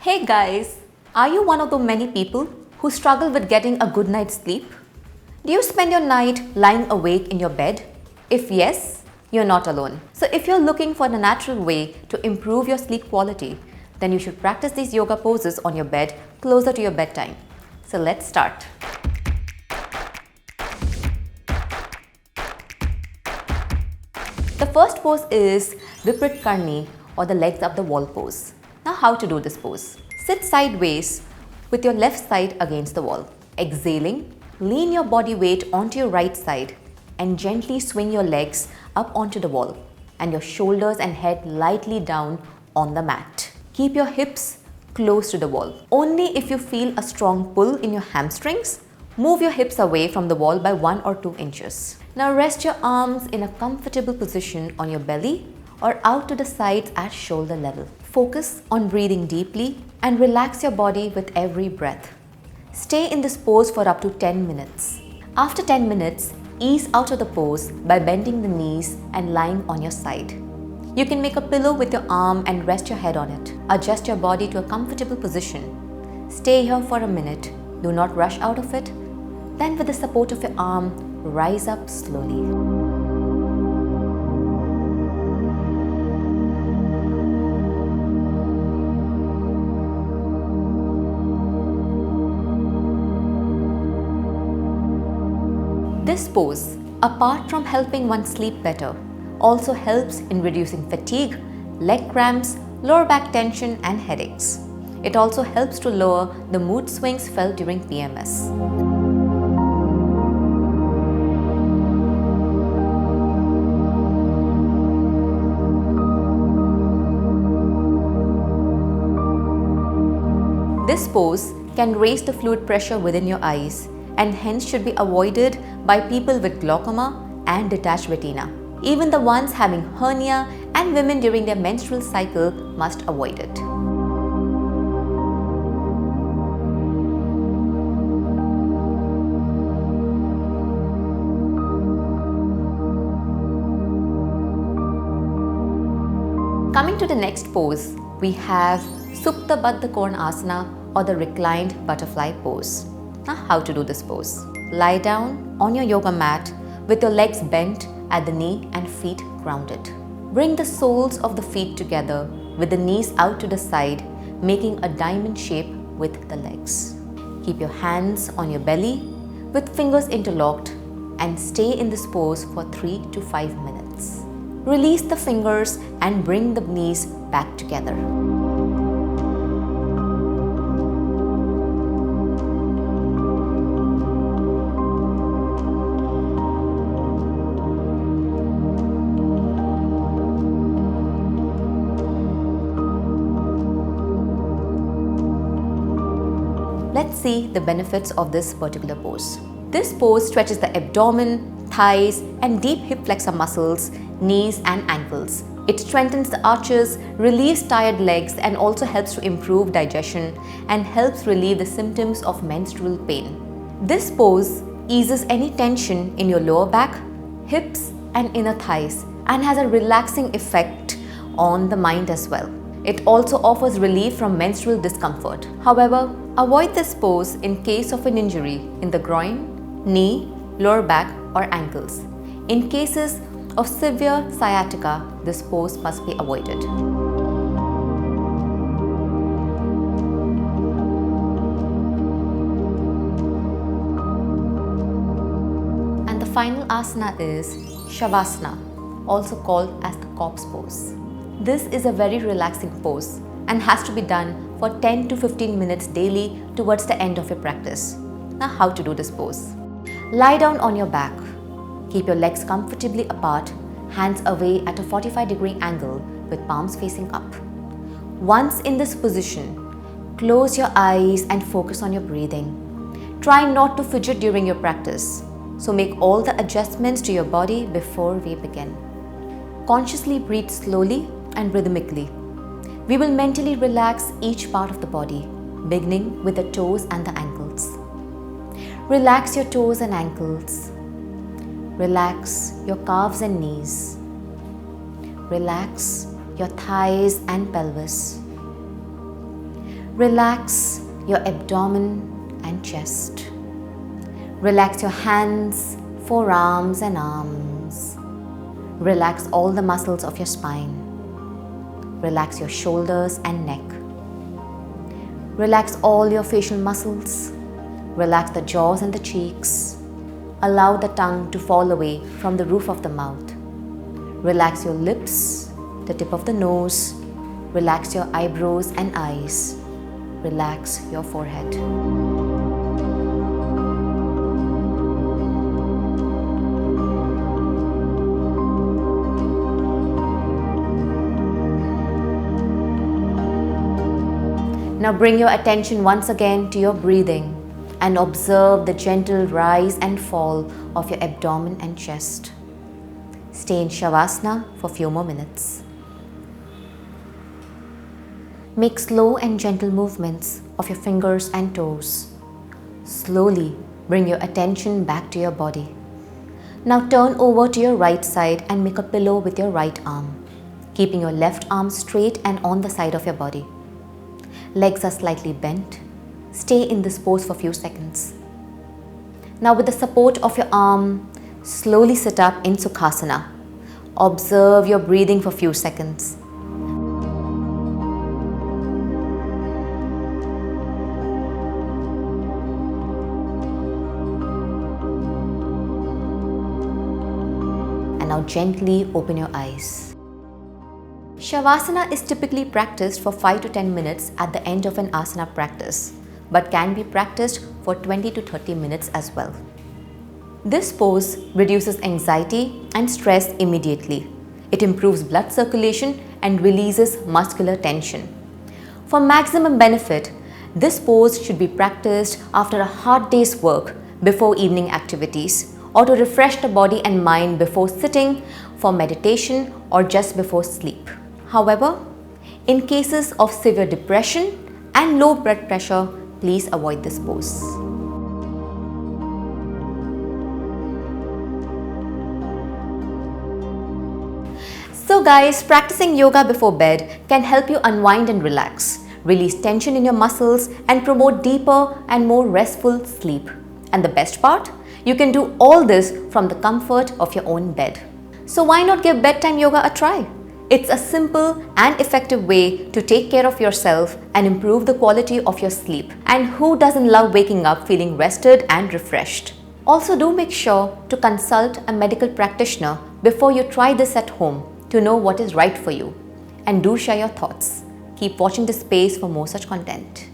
Hey guys, are you one of the many people who struggle with getting a good night's sleep? Do you spend your night lying awake in your bed? If yes, you're not alone. So if you're looking for a natural way to improve your sleep quality, then you should practice these yoga poses on your bed closer to your bedtime. So let's start. The first pose is Viprit Karni or the legs up the wall pose. Now how to do this pose? Sit sideways with your left side against the wall. Exhaling, lean your body weight onto your right side and gently swing your legs up onto the wall and your shoulders and head lightly down on the mat. Keep your hips close to the wall. Only if you feel a strong pull in your hamstrings, move your hips away from the wall by 1 or 2 inches. Now rest your arms in a comfortable position on your belly or out to the sides at shoulder level. Focus on breathing deeply and relax your body with every breath. Stay in this pose for up to 10 minutes. After 10 minutes, ease out of the pose by bending the knees and lying on your side. You can make a pillow with your arm and rest your head on it. Adjust your body to a comfortable position. Stay here for a minute. Do not rush out of it. Then with the support of your arm, rise up slowly. This pose, apart from helping one sleep better, also helps in reducing fatigue, leg cramps, lower back tension and headaches. It also helps to lower the mood swings felt during PMS. This pose can raise the fluid pressure within your eyes and hence should be avoided by people with glaucoma and detached retina. Even the ones having hernia and women during their menstrual cycle must avoid it. Coming to the next pose, we have Supta Baddha Konasana or the reclined butterfly pose. Now how to do this pose? Lie down on your yoga mat with your legs bent at the knee and feet grounded. Bring the soles of the feet together with the knees out to the side, making a diamond shape with the legs. Keep your hands on your belly with fingers interlocked and stay in this pose for 3 to 5 minutes. Release the fingers and bring the knees back together. Let's see the benefits of this particular pose. This pose stretches the abdomen, thighs, and deep hip flexor muscles, knees and ankles. It strengthens the arches, relieves tired legs, and also helps to improve digestion and helps relieve the symptoms of menstrual pain. This pose eases any tension in your lower back, hips, and inner thighs and has a relaxing effect on the mind as well. It also offers relief from menstrual discomfort. However, avoid this pose in case of an injury in the groin, knee, lower back or ankles. In cases of severe sciatica, this pose must be avoided. And the final asana is Savasana, also called as the corpse pose. This is a very relaxing pose and has to be done for 10 to 15 minutes daily towards the end of your practice. Now how to do this pose? Lie down on your back. Keep your legs comfortably apart, hands away at a 45-degree angle with palms facing up. Once in this position, close your eyes and focus on your breathing. Try not to fidget during your practice, so make all the adjustments to your body before we begin. Consciously breathe slowly and rhythmically. We will mentally relax each part of the body, beginning with the toes and the ankles. Relax your toes and ankles. Relax your calves and knees. Relax your thighs and pelvis. Relax your abdomen and chest. Relax your hands, forearms and arms. Relax all the muscles of your spine. Relax your shoulders and neck. Relax all your facial muscles. Relax the jaws and the cheeks. Allow the tongue to fall away from the roof of the mouth. Relax your lips, the tip of the nose. Relax your eyebrows and eyes. Relax your forehead. Now bring your attention once again to your breathing and observe the gentle rise and fall of your abdomen and chest. Stay in Savasana for a few more minutes. Make slow and gentle movements of your fingers and toes. Slowly bring your attention back to your body. Now turn over to your right side and make a pillow with your right arm, keeping your left arm straight and on the side of your body. Legs are slightly bent. Stay in this pose for a few seconds. Now with the support of your arm, slowly sit up in Sukhasana. Observe your breathing for a few seconds. And now gently open your eyes. Shavasana is typically practiced for 5 to 10 minutes at the end of an asana practice, but can be practiced for 20 to 30 minutes as well. This pose reduces anxiety and stress immediately. It improves blood circulation and releases muscular tension. For maximum benefit, this pose should be practiced after a hard day's work, before evening activities, or to refresh the body and mind before sitting for meditation or just before sleep. However, in cases of severe depression and low blood pressure, please avoid this pose. So guys, practicing yoga before bed can help you unwind and relax, release tension in your muscles and promote deeper and more restful sleep. And the best part? You can do all this from the comfort of your own bed. So why not give bedtime yoga a try? It's a simple and effective way to take care of yourself and improve the quality of your sleep. And who doesn't love waking up feeling rested and refreshed? Also, do make sure to consult a medical practitioner before you try this at home to know what is right for you. And do share your thoughts. Keep watching this space for more such content.